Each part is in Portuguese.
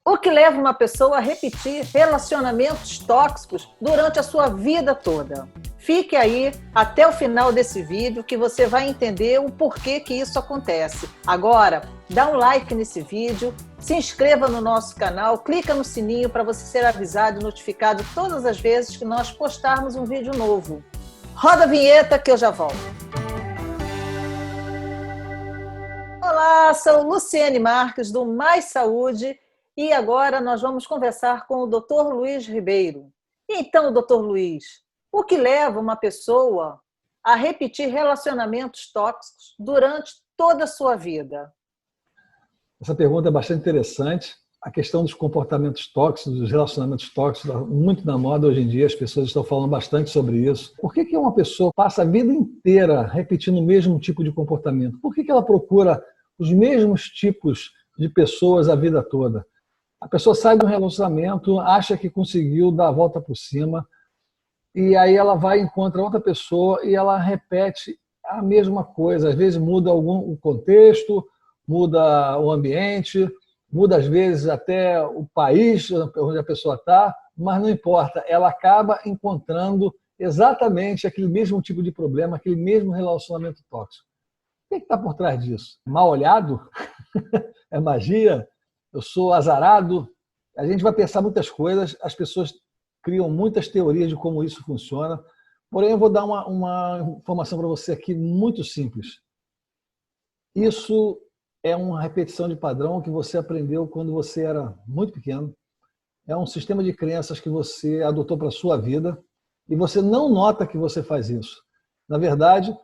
O que leva uma pessoa a repetir relacionamentos tóxicos durante a sua vida toda? Fique aí até o final desse vídeo que você vai entender o porquê que isso acontece. Agora, dá um like nesse vídeo, se inscreva no nosso canal, clica no sininho para você ser avisado e notificado todas as vezes que nós postarmos um vídeo novo. Roda a vinheta que eu já volto. Olá, sou Luciene Marques do Mais Saúde. E agora nós vamos conversar com o Dr. Luiz Ribeiro. Então, Dr. Luiz, o que leva uma pessoa a repetir relacionamentos tóxicos durante toda a sua vida? Essa pergunta é bastante interessante. A questão dos comportamentos tóxicos, dos relacionamentos tóxicos, está muito na moda hoje em dia, as pessoas estão falando bastante sobre isso. Por que uma pessoa passa a vida inteira repetindo o mesmo tipo de comportamento? Por que ela procura os mesmos tipos de pessoas a vida toda? A pessoa sai de um relacionamento, acha que conseguiu dar a volta por cima, e aí ela vai e encontra outra pessoa e ela repete a mesma coisa. Às vezes muda o contexto, muda o ambiente, muda às vezes até o país onde a pessoa está, mas não importa, ela acaba encontrando exatamente aquele mesmo tipo de problema, aquele mesmo relacionamento tóxico. O que está por trás disso? Mal olhado? É magia? Eu sou azarado? A gente vai pensar muitas coisas, as pessoas criam muitas teorias de como isso funciona, porém eu vou dar uma informação para você aqui muito simples. Isso é uma repetição de padrão que você aprendeu quando você era muito pequeno, é um sistema de crenças que você adotou para a sua vida e você não nota que você faz isso. Na verdade,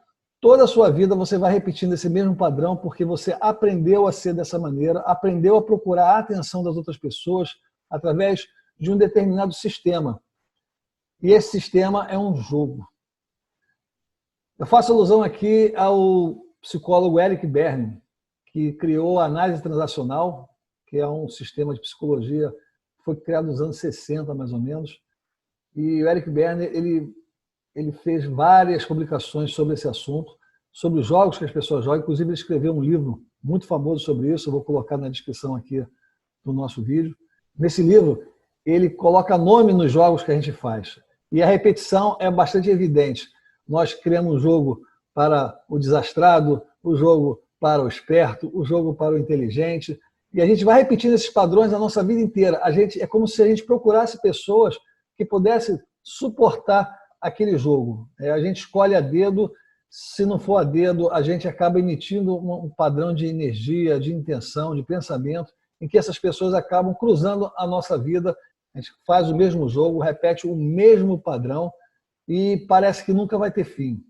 toda a sua vida você vai repetindo esse mesmo padrão porque você aprendeu a ser dessa maneira, aprendeu a procurar a atenção das outras pessoas através de um determinado sistema. E esse sistema é um jogo. Eu faço alusão aqui ao psicólogo Eric Berne, que criou a análise transacional, que é um sistema de psicologia que foi criado nos anos 60, mais ou menos. E o Eric Berne, ele fez várias publicações sobre esse assunto, sobre os jogos que as pessoas jogam. Inclusive, ele escreveu um livro muito famoso sobre isso, eu vou colocar na descrição aqui do nosso vídeo. Nesse livro, ele coloca nome nos jogos que a gente faz. E a repetição é bastante evidente. Nós criamos um jogo para o desastrado, o jogo para o esperto, o jogo para o inteligente, e a gente vai repetindo esses padrões na nossa vida inteira. É como se a gente procurasse pessoas que pudessem suportar aquele jogo. A gente escolhe a dedo, se não for a dedo, a gente acaba emitindo um padrão de energia, de intenção, de pensamento, em que essas pessoas acabam cruzando a nossa vida. A gente faz o mesmo jogo, repete o mesmo padrão e parece que nunca vai ter fim.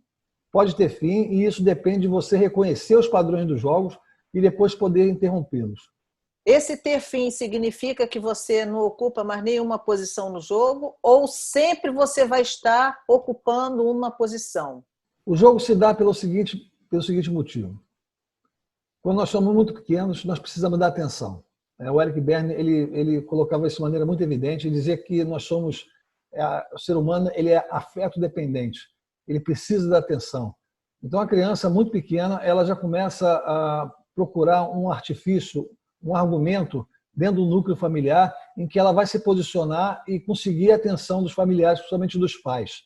Pode ter fim e isso depende de você reconhecer os padrões dos jogos e depois poder interrompê-los. Esse ter fim significa que você não ocupa mais nenhuma posição no jogo ou sempre você vai estar ocupando uma posição? O jogo se dá pelo seguinte motivo. Quando nós somos muito pequenos, nós precisamos dar atenção. O Eric Berne ele colocava isso de maneira muito evidente e dizia que nós somos, o ser humano ele é afeto dependente, ele precisa da atenção. Então a criança muito pequena ela já começa a procurar um artifício, um argumento dentro do núcleo familiar em que ela vai se posicionar e conseguir a atenção dos familiares, principalmente dos pais.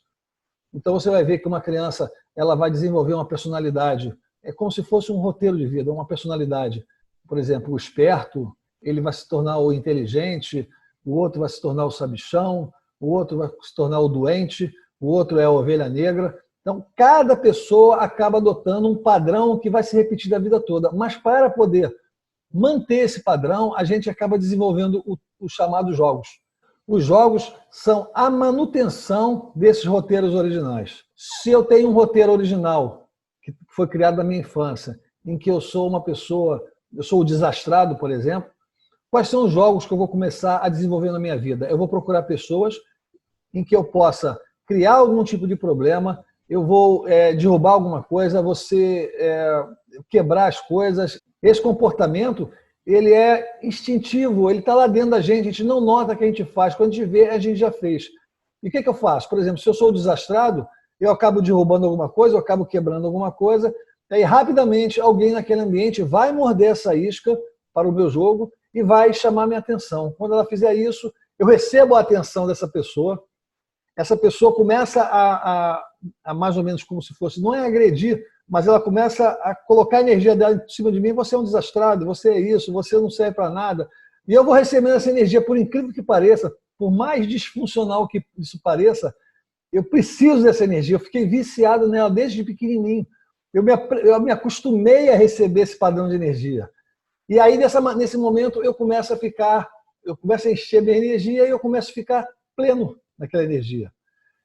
Então você vai ver que uma criança ela vai desenvolver uma personalidade, é como se fosse um roteiro de vida, uma personalidade. Por exemplo, o esperto, ele vai se tornar o inteligente, o outro vai se tornar o sabichão, o outro vai se tornar o doente, o outro é a ovelha negra. Então, cada pessoa acaba adotando um padrão que vai se repetir a vida toda. Mas para poder manter esse padrão, a gente acaba desenvolvendo os chamados jogos. Os jogos são a manutenção desses roteiros originais. Se eu tenho um roteiro original, que foi criado na minha infância, em que eu sou uma pessoa, eu sou o desastrado, por exemplo, quais são os jogos que eu vou começar a desenvolver na minha vida? Eu vou procurar pessoas em que eu possa criar algum tipo de problema, eu vou derrubar alguma coisa, quebrar as coisas. Esse comportamento ele é instintivo, ele está lá dentro da gente, a gente não nota que a gente faz, quando a gente vê, a gente já fez. E o que eu faço? Por exemplo, se eu sou o desastrado, eu acabo derrubando alguma coisa, eu acabo quebrando alguma coisa, aí rapidamente alguém naquele ambiente vai morder essa isca para o meu jogo e vai chamar minha atenção. Quando ela fizer isso, eu recebo a atenção dessa pessoa. Essa pessoa começa a mais ou menos como se fosse, não é agredir, mas ela começa a colocar a energia dela em cima de mim. Você é um desastrado, você é isso, você não serve para nada. E eu vou recebendo essa energia, por incrível que pareça, por mais disfuncional que isso pareça, eu preciso dessa energia. Eu fiquei viciado nela desde pequenininho. Eu me acostumei a receber esse padrão de energia. E aí, nesse momento, eu começo a encher minha energia e eu começo a ficar pleno naquela energia.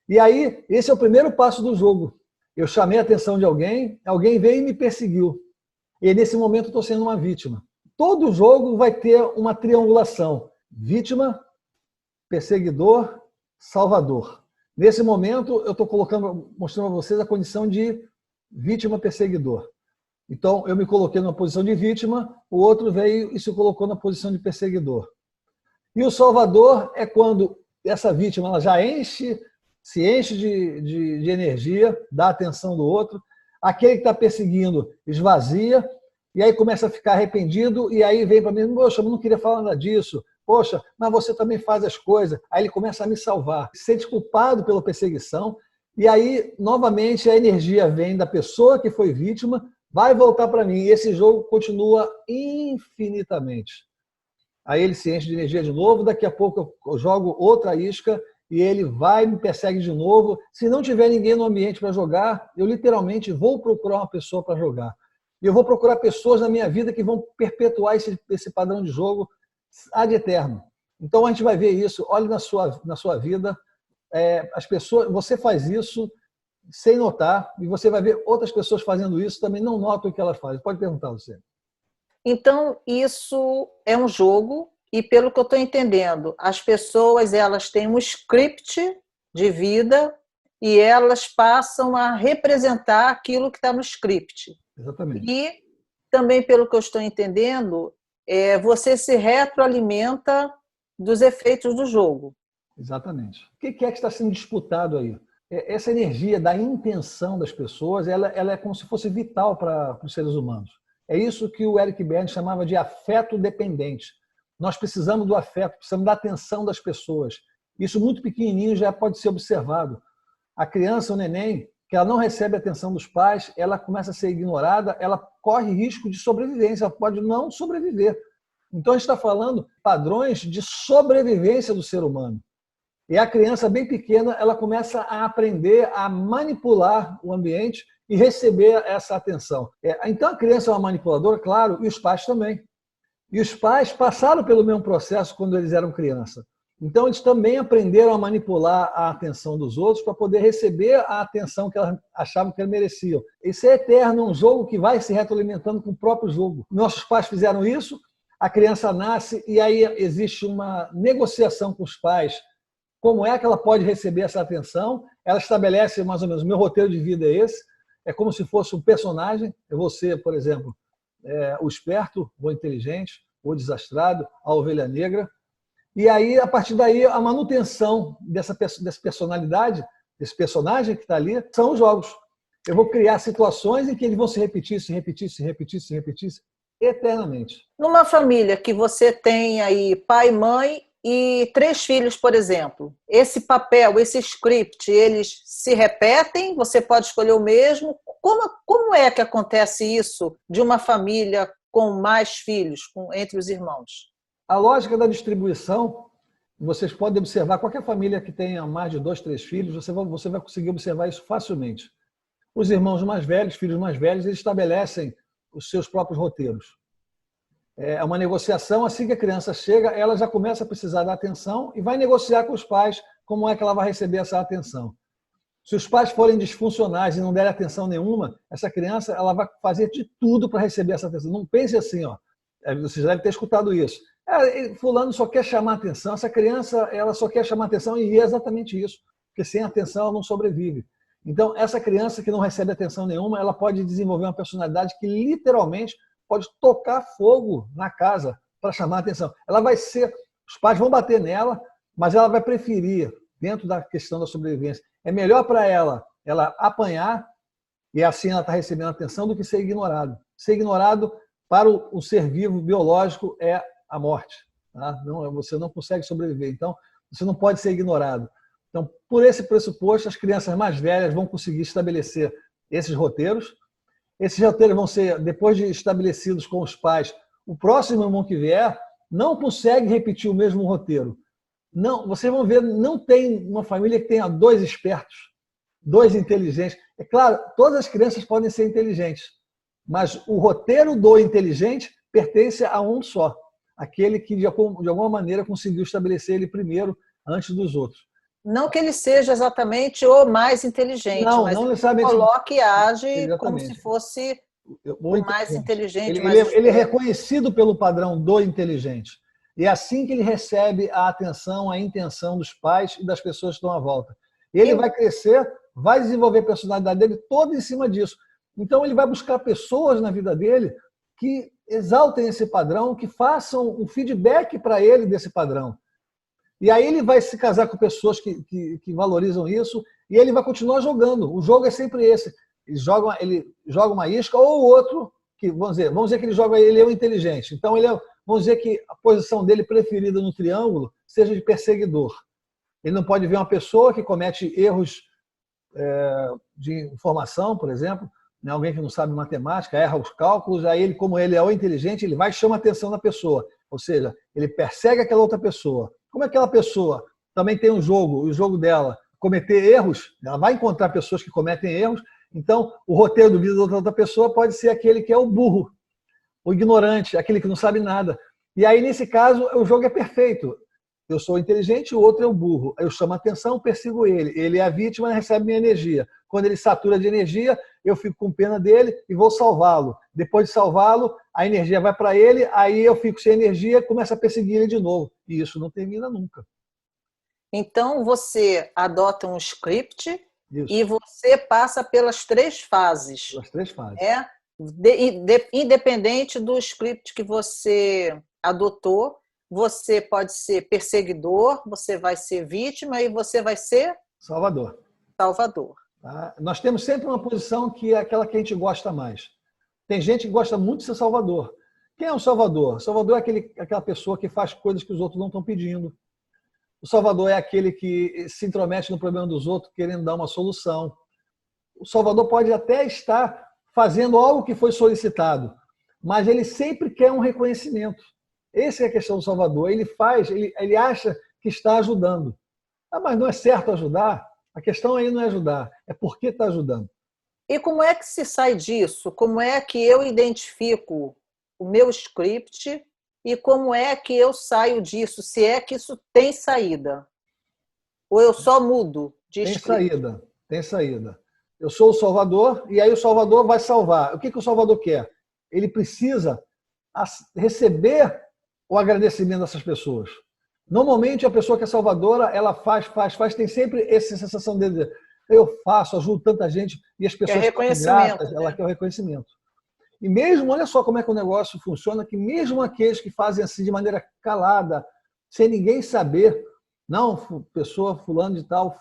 E aí, esse é o primeiro passo do jogo. Eu chamei a atenção de alguém veio e me perseguiu. E nesse momento eu estou sendo uma vítima. Todo jogo vai ter uma triangulação. Vítima, perseguidor, salvador. Nesse momento, eu estou mostrando a vocês a condição de vítima-perseguidor. Então, eu me coloquei numa posição de vítima, o outro veio e se colocou na posição de perseguidor. E o salvador é quando essa vítima ela já se enche de energia, dá atenção do outro. Aquele que está perseguindo esvazia, e aí começa a ficar arrependido, e aí vem para mim, poxa, eu não queria falar nada disso. Poxa, mas você também faz as coisas. Aí ele começa a me salvar. Se sente culpado pela perseguição, e aí, novamente, a energia vem da pessoa que foi vítima, vai voltar para mim. E esse jogo continua infinitamente. Aí ele se enche de energia de novo, daqui a pouco eu jogo outra isca, e ele vai me persegue de novo. Se não tiver ninguém no ambiente para jogar, eu literalmente vou procurar uma pessoa para jogar. E eu vou procurar pessoas na minha vida que vão perpetuar esse padrão de jogo ad eterno. Então a gente vai ver isso. Olhe na sua vida, as pessoas, você faz isso sem notar, e você vai ver outras pessoas fazendo isso, também não notam o que elas fazem. Pode perguntar, você. Então, isso é um jogo, e pelo que eu estou entendendo, as pessoas elas têm um script de vida e elas passam a representar aquilo que está no script. Exatamente. E também, pelo que eu estou entendendo, você se retroalimenta dos efeitos do jogo. Exatamente. O que é que está sendo disputado aí? Essa energia da intenção das pessoas, ela é como se fosse vital para os seres humanos. É isso que o Eric Berne chamava de afeto dependente. Nós precisamos do afeto, precisamos da atenção das pessoas. Isso muito pequenininho já pode ser observado. A criança, o neném, que ela não recebe a atenção dos pais, ela começa a ser ignorada, ela corre risco de sobrevivência, ela pode não sobreviver. Então a gente está falando padrões de sobrevivência do ser humano. E a criança bem pequena, ela começa a aprender a manipular o ambiente e receber essa atenção. Então a criança é uma manipuladora, claro, e os pais também. E os pais passaram pelo mesmo processo quando eles eram criança. Então eles também aprenderam a manipular a atenção dos outros para poder receber a atenção que elas achavam que eles mereciam. Isso é eterno, um jogo que vai se retroalimentando com o próprio jogo. Nossos pais fizeram isso, a criança nasce e aí existe uma negociação com os pais. Como é que ela pode receber essa atenção? Ela estabelece mais ou menos, o meu roteiro de vida é esse, é como se fosse um personagem. Eu vou ser, por exemplo, o esperto, o inteligente, o desastrado, a ovelha negra. E aí, a partir daí, a manutenção dessa personalidade, desse personagem que está ali, são os jogos. Eu vou criar situações em que eles vão se repetir eternamente. Numa família que você tem aí pai, mãe e 3 filhos, por exemplo, esse papel, esse script, eles se repetem? Você pode escolher o mesmo? Como é que acontece isso de uma família com mais filhos, entre os irmãos? A lógica da distribuição, vocês podem observar, qualquer família que tenha mais de 2, 3 filhos, você vai conseguir observar isso facilmente. Os irmãos mais velhos, filhos mais velhos, eles estabelecem os seus próprios roteiros. É uma negociação, assim que a criança chega, ela já começa a precisar da atenção e vai negociar com os pais como é que ela vai receber essa atenção. Se os pais forem disfuncionais e não derem atenção nenhuma, essa criança ela vai fazer de tudo para receber essa atenção. Não pense assim, você já deve ter escutado isso. Fulano só quer chamar atenção, essa criança ela só quer chamar atenção e é exatamente isso, porque sem atenção ela não sobrevive. Então, essa criança que não recebe atenção nenhuma, ela pode desenvolver uma personalidade que literalmente pode tocar fogo na casa para chamar atenção. Ela vai ser, os pais vão bater nela, mas ela vai preferir, dentro da questão da sobrevivência, é melhor para ela apanhar e assim ela está recebendo atenção do que ser ignorado. Ser ignorado para o ser vivo biológico é a morte. Tá? Não, você não consegue sobreviver. Então, você não pode ser ignorado. Então, por esse pressuposto, as crianças mais velhas vão conseguir estabelecer esses roteiros. Esses roteiros vão ser, depois de estabelecidos com os pais, o próximo irmão que vier não consegue repetir o mesmo roteiro. Não, vocês vão ver, não tem uma família que tenha 2 espertos, 2 inteligentes. É claro, todas as crianças podem ser inteligentes, mas o roteiro do inteligente pertence a um só, aquele que de alguma maneira conseguiu estabelecer ele primeiro, antes dos outros. Não que ele seja exatamente o mais inteligente, Não, mas não ele necessariamente. coloca e age Exatamente. como se fosse o mais inteligente. Ele é reconhecido pelo padrão do inteligente. E é assim que ele recebe a atenção, a intenção dos pais e das pessoas que estão à volta. Ele vai crescer, vai desenvolver a personalidade dele toda em cima disso. Então ele vai buscar pessoas na vida dele que exaltem esse padrão, que façam um feedback para ele desse padrão. E aí ele vai se casar com pessoas que valorizam isso e ele vai continuar jogando. O jogo é sempre esse. Ele joga uma isca ou o outro, que vamos dizer que ele é o inteligente. Então, vamos dizer que a posição dele preferida no triângulo seja de perseguidor. Ele não pode ver uma pessoa que comete erros de informação, por exemplo, né? Alguém que não sabe matemática, erra os cálculos, aí ele, como ele é o inteligente, ele vai e chama a atenção da pessoa. Ou seja, ele persegue aquela outra pessoa. Como aquela pessoa também tem um jogo, e o jogo dela cometer erros, ela vai encontrar pessoas que cometem erros, então o roteiro do vida da outra pessoa pode ser aquele que é o burro, o ignorante, aquele que não sabe nada. E aí, nesse caso, o jogo é perfeito. Eu sou inteligente, o outro é o burro. Eu chamo a atenção, persigo ele. Ele é a vítima, recebe minha energia. Quando ele satura de energia, eu fico com pena dele e vou salvá-lo. Depois de salvá-lo, a energia vai para ele, aí eu fico sem energia e começo a perseguir ele de novo. E isso não termina nunca. Então, você adota um script Isso. e você passa pelas 3 fases. Pelas 3 fases. Independente do script que você adotou, você pode ser perseguidor, você vai ser vítima e você vai ser salvador. Tá? Nós temos sempre uma posição que é aquela que a gente gosta mais. Tem gente que gosta muito de ser salvador. Quem é o salvador? O salvador é aquela pessoa que faz coisas que os outros não estão pedindo. O salvador é aquele que se intromete no problema dos outros, querendo dar uma solução. O salvador pode até estar fazendo algo que foi solicitado, mas ele sempre quer um reconhecimento. Essa é a questão do salvador. Ele acha que está ajudando. Mas não é certo ajudar? A questão aí não é ajudar, é por que está ajudando. E como é que se sai disso? Como é que eu identifico o meu script e como é que eu saio disso? Se é que isso tem saída? Ou eu só mudo de script? Tem saída. Eu sou o salvador e aí o salvador vai salvar. O que o salvador quer? Ele precisa receber o agradecimento dessas pessoas. Normalmente, a pessoa que é salvadora, ela faz, tem sempre essa sensação de dizer, eu faço, ajudo tanta gente, e as pessoas ficam gratas, ela quer o reconhecimento. E mesmo, olha só como é que o negócio funciona, que mesmo aqueles que fazem assim de maneira calada, sem ninguém saber, não, pessoa fulano de tal,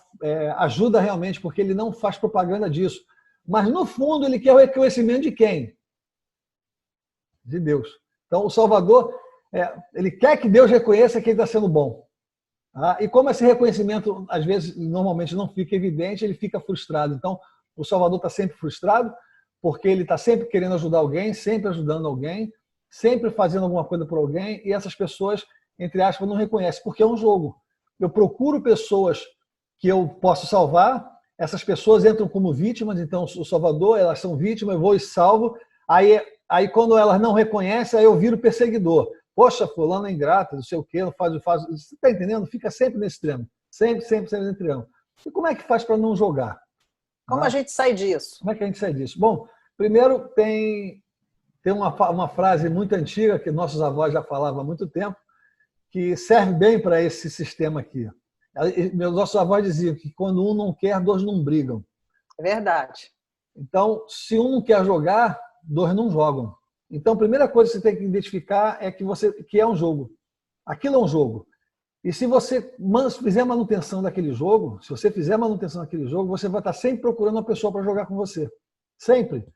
ajuda realmente, porque ele não faz propaganda disso. Mas, no fundo, ele quer o reconhecimento de quem? De Deus. Então, o salvador... ele quer que Deus reconheça que ele está sendo bom. Tá? E como esse reconhecimento, às vezes, normalmente não fica evidente, ele fica frustrado. Então, o salvador está sempre frustrado, porque ele está sempre querendo ajudar alguém, sempre ajudando alguém, sempre fazendo alguma coisa por alguém, e essas pessoas, entre aspas, não reconhecem, porque é um jogo. Eu procuro pessoas que eu posso salvar, essas pessoas entram como vítimas, então o salvador, elas são vítimas, eu vou e salvo, aí quando elas não reconhecem, aí eu viro perseguidor. Poxa, fulano é ingrato, não sei o quê, não faz. Você está entendendo? Fica sempre nesse triângulo. Sempre nesse triângulo. E como é que faz para não jogar? Como a gente sai disso? Como é que a gente sai disso? Bom, primeiro tem uma frase muito antiga, que nossos avós já falavam há muito tempo, que serve bem para esse sistema aqui. Nossos avós diziam que quando um não quer, dois não brigam. É verdade. Então, se um não quer jogar, dois não jogam. Então, a primeira coisa que você tem que identificar é que é um jogo. Aquilo é um jogo. E se você fizer manutenção daquele jogo, você vai estar sempre procurando uma pessoa para jogar com você. Sempre.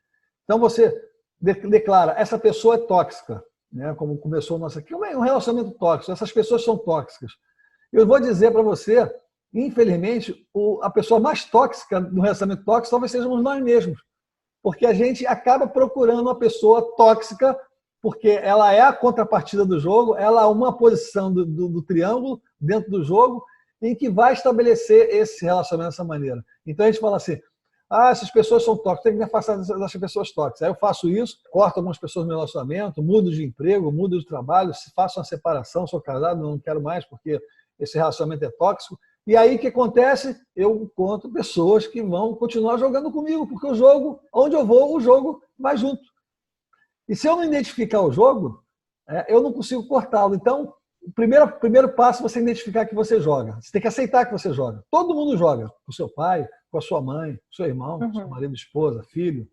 Então, você declara, essa pessoa é tóxica. né? Como começou o nosso aqui, um relacionamento tóxico. Essas pessoas são tóxicas. Eu vou dizer para você, infelizmente, a pessoa mais tóxica no relacionamento tóxico talvez sejamos nós mesmos. Porque a gente acaba procurando uma pessoa tóxica, porque ela é a contrapartida do jogo, ela é uma posição do triângulo dentro do jogo, em que vai estabelecer esse relacionamento dessa maneira. Então a gente fala assim, essas pessoas são tóxicas, tem que me afastar dessas pessoas tóxicas. Aí eu faço isso, corto algumas pessoas no meu relacionamento, mudo de emprego, mudo de trabalho, faço uma separação, sou casado, não quero mais porque esse relacionamento é tóxico. E aí o que acontece? Eu encontro pessoas que vão continuar jogando comigo, porque o jogo, onde eu vou, o jogo vai junto. E se eu não identificar o jogo, eu não consigo cortá-lo. Então, o primeiro passo é você identificar que você joga. Você tem que aceitar que você joga. Todo mundo joga. Com o seu pai, com a sua mãe, com o seu irmão, com o seu marido, esposa, filho,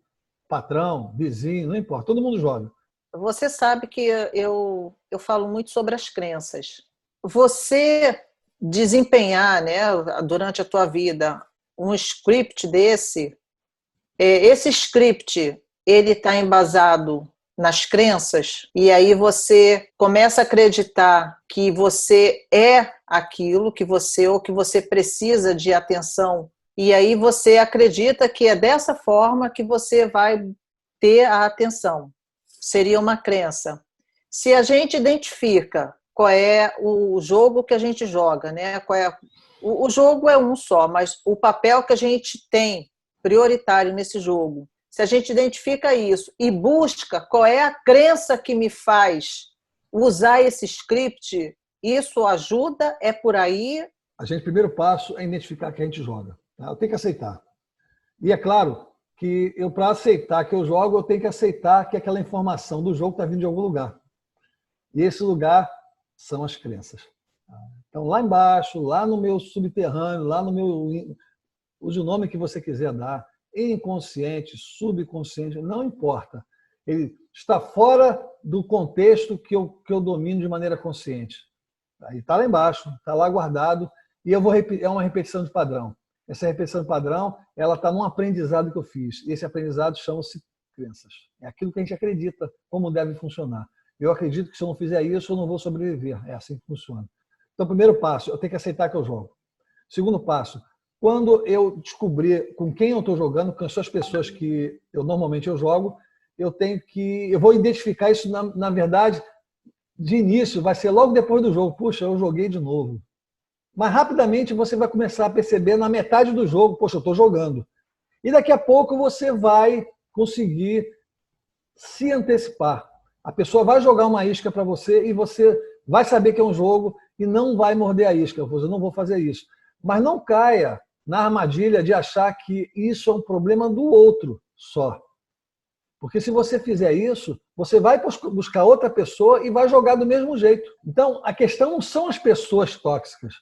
patrão, vizinho, não importa. Todo mundo joga. Você sabe que eu falo muito sobre as crenças. Você desempenhar, né, durante a tua vida um script esse script ele está embasado nas crenças, e aí você começa a acreditar que você é aquilo que você precisa de atenção, e aí você acredita que é dessa forma que você vai ter a atenção. Seria uma crença. Se a gente identifica qual é o jogo que a gente joga, né? O jogo é um só, mas o papel que a gente tem prioritário nesse jogo, se a gente identifica isso e busca qual é a crença que me faz usar esse script, isso ajuda? É por aí? Primeiro passo é identificar que a gente joga. Tá? Eu tenho que aceitar. E é claro que para aceitar que eu jogo, eu tenho que aceitar que aquela informação do jogo está vindo de algum lugar. E esse lugar são as crenças. Então, lá embaixo, lá no meu subterrâneo, lá no meu... Use o nome que você quiser dar, inconsciente, subconsciente, não importa. Ele está fora do contexto que eu domino de maneira consciente. Aí está lá embaixo, está lá guardado, e eu vou repetir, é uma repetição de padrão. Essa repetição de padrão, ela está num aprendizado que eu fiz. E esse aprendizado chama-se crenças. É aquilo que a gente acredita, como deve funcionar. Eu acredito que se eu não fizer isso, eu não vou sobreviver. É assim que funciona. Então, primeiro passo, eu tenho que aceitar que eu jogo. Segundo passo, quando eu descobrir com quem eu estou jogando, com as pessoas que normalmente eu jogo, eu vou identificar isso, na verdade, de início, vai ser logo depois do jogo. Puxa, eu joguei de novo. Mas rapidamente você vai começar a perceber na metade do jogo, poxa, eu estou jogando. E daqui a pouco você vai conseguir se antecipar. A pessoa vai jogar uma isca para você e você vai saber que é um jogo e não vai morder a isca. Eu não vou fazer isso. Mas não caia na armadilha de achar que isso é um problema do outro só. Porque se você fizer isso, você vai buscar outra pessoa e vai jogar do mesmo jeito. Então, a questão não são as pessoas tóxicas.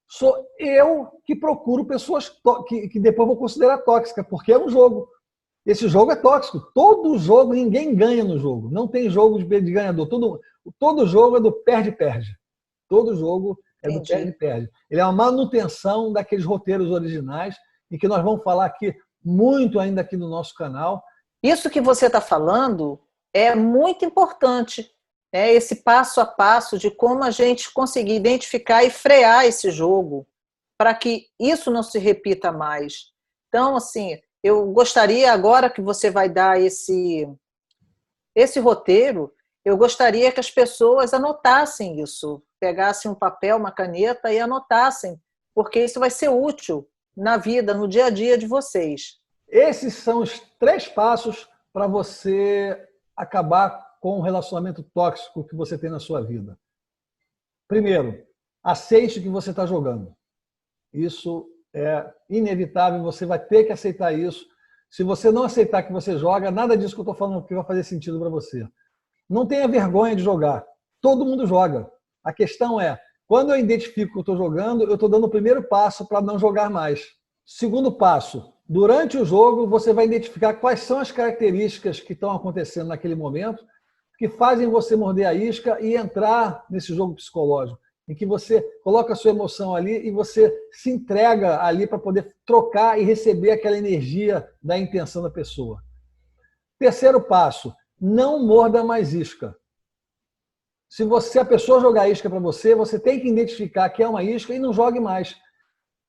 Sou eu que procuro pessoas que depois vou considerar tóxicas, porque é um jogo. Esse jogo é tóxico. Todo jogo, ninguém ganha no jogo. Não tem jogo de ganhador. Todo jogo é do perde-perde. Todo jogo é do perde-perde. Ele é uma manutenção daqueles roteiros originais e que nós vamos falar aqui muito ainda aqui no nosso canal. Isso que você está falando é muito importante. Esse passo a passo de como a gente conseguir identificar e frear esse jogo para que isso não se repita mais. Então, assim, eu gostaria agora que você vai dar esse roteiro, eu gostaria que as pessoas anotassem isso, pegassem um papel, uma caneta e anotassem, porque isso vai ser útil na vida, no dia a dia de vocês. Esses são os 3 passos para você acabar com o relacionamento tóxico que você tem na sua vida. Primeiro, aceite que você está jogando. Isso é inevitável, você vai ter que aceitar isso. Se você não aceitar que você joga, nada disso que eu estou falando que vai fazer sentido para você. Não tenha vergonha de jogar. Todo mundo joga. A questão é, quando eu identifico que eu estou jogando, eu estou dando o primeiro passo para não jogar mais. Segundo passo, durante o jogo, você vai identificar quais são as características que estão acontecendo naquele momento que fazem você morder a isca e entrar nesse jogo psicológico, em que você coloca a sua emoção ali e você se entrega ali para poder trocar e receber aquela energia da intenção da pessoa. Terceiro passo, não morda mais isca. Se a pessoa jogar isca para você, você tem que identificar que é uma isca e não jogue mais.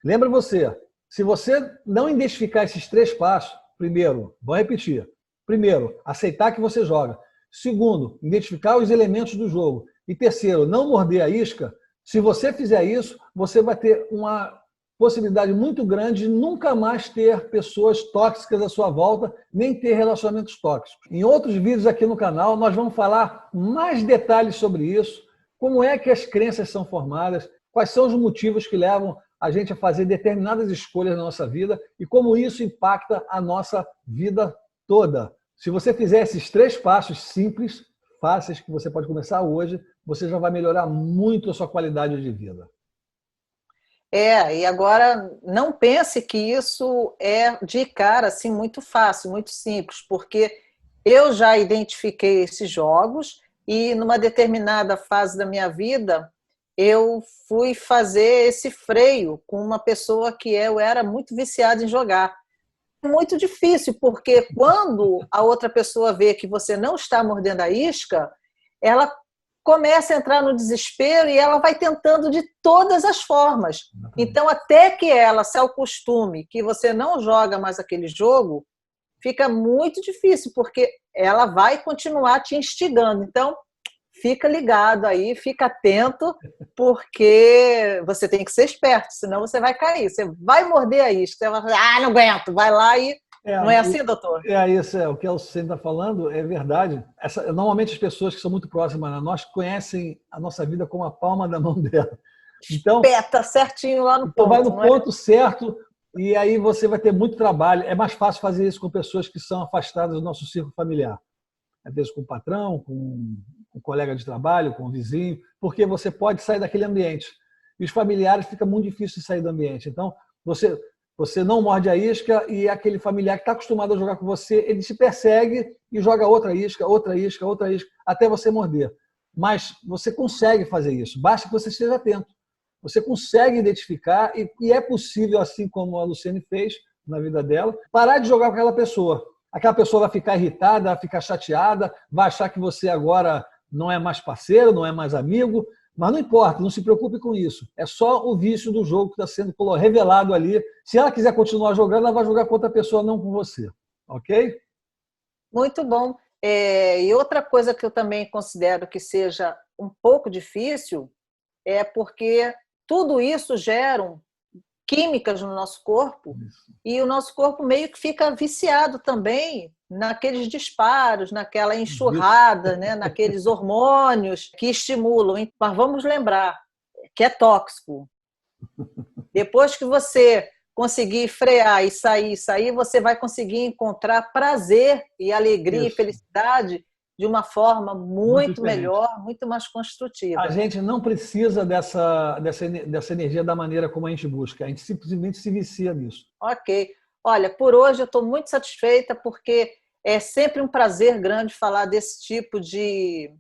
Lembra você, se você não identificar esses 3 passos, primeiro, vou repetir. Primeiro, aceitar que você joga. Segundo, identificar os elementos do jogo. E terceiro, não morder a isca. Se você fizer isso, você vai ter uma possibilidade muito grande de nunca mais ter pessoas tóxicas à sua volta, nem ter relacionamentos tóxicos. Em outros vídeos aqui no canal, nós vamos falar mais detalhes sobre isso, como é que as crenças são formadas, quais são os motivos que levam a gente a fazer determinadas escolhas na nossa vida e como isso impacta a nossa vida toda. Se você fizer esses 3 passos simples, fáceis, que você pode começar hoje, você já vai melhorar muito a sua qualidade de vida. E agora não pense que isso é de cara assim muito fácil, muito simples, porque eu já identifiquei esses jogos e numa determinada fase da minha vida eu fui fazer esse freio com uma pessoa que eu era muito viciada em jogar. Muito difícil, porque quando a outra pessoa vê que você não está mordendo a isca, ela começa a entrar no desespero e ela vai tentando de todas as formas. Então, até que ela se acostume que você não joga mais aquele jogo, fica muito difícil, porque ela vai continuar te instigando. Então, fica ligado aí, fica atento, porque você tem que ser esperto, senão você vai cair. Você vai morder a isca, você vai falar, não aguento, vai lá e... Não é assim, doutor? Isso o que a Luciene está falando é verdade. Normalmente as pessoas que são muito próximas a nós conhecem a nossa vida como a palma da mão dela. Então, peta certinho lá no ponto. Vai no ponto certo e aí você vai ter muito trabalho. É mais fácil fazer isso com pessoas que são afastadas do nosso círculo familiar. Às vezes com o patrão, com um colega de trabalho, com um vizinho, porque você pode sair daquele ambiente. E os familiares fica muito difícil de sair do ambiente. Então, você não morde a isca e aquele familiar que está acostumado a jogar com você, ele te persegue e joga outra isca, até você morder. Mas você consegue fazer isso, basta que você esteja atento. Você consegue identificar e é possível, assim como a Luciene fez na vida dela, parar de jogar com aquela pessoa. Aquela pessoa vai ficar irritada, vai ficar chateada, vai achar que você agora não é mais parceiro, não é mais amigo, mas não importa, não se preocupe com isso. É só o vício do jogo que está sendo revelado ali. Se ela quiser continuar jogando, ela vai jogar com outra pessoa, não com você. Ok? Muito bom. E outra coisa que eu também considero que seja um pouco difícil é porque tudo isso gera químicas no nosso corpo e o nosso corpo meio que fica viciado também naqueles disparos, naquela enxurrada, né, naqueles hormônios que estimulam. Mas vamos lembrar que é tóxico. Depois que você conseguir frear e sair, você vai conseguir encontrar prazer e alegria e felicidade de uma forma muito melhor, muito mais construtiva. A gente não precisa dessa energia da maneira como a gente busca. A gente simplesmente se vicia nisso. Ok. Olha, por hoje eu estou muito satisfeita porque é sempre um prazer grande falar desse tipo de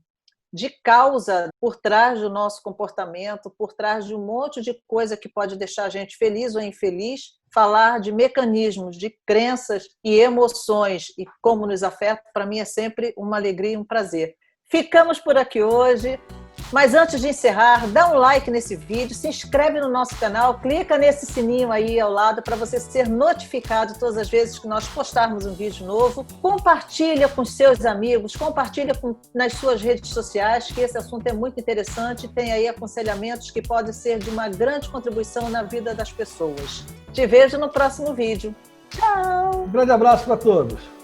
causa por trás do nosso comportamento, por trás de um monte de coisa que pode deixar a gente feliz ou infeliz, falar de mecanismos, de crenças e emoções e como nos afeta, para mim é sempre uma alegria e um prazer. Ficamos por aqui hoje, mas antes de encerrar, dá um like nesse vídeo, se inscreve no nosso canal, clica nesse sininho aí ao lado para você ser notificado todas as vezes que nós postarmos um vídeo novo. Compartilha com seus amigos, compartilha nas suas redes sociais, que esse assunto é muito interessante e tem aí aconselhamentos que podem ser de uma grande contribuição na vida das pessoas. Te vejo no próximo vídeo. Tchau! Um grande abraço para todos!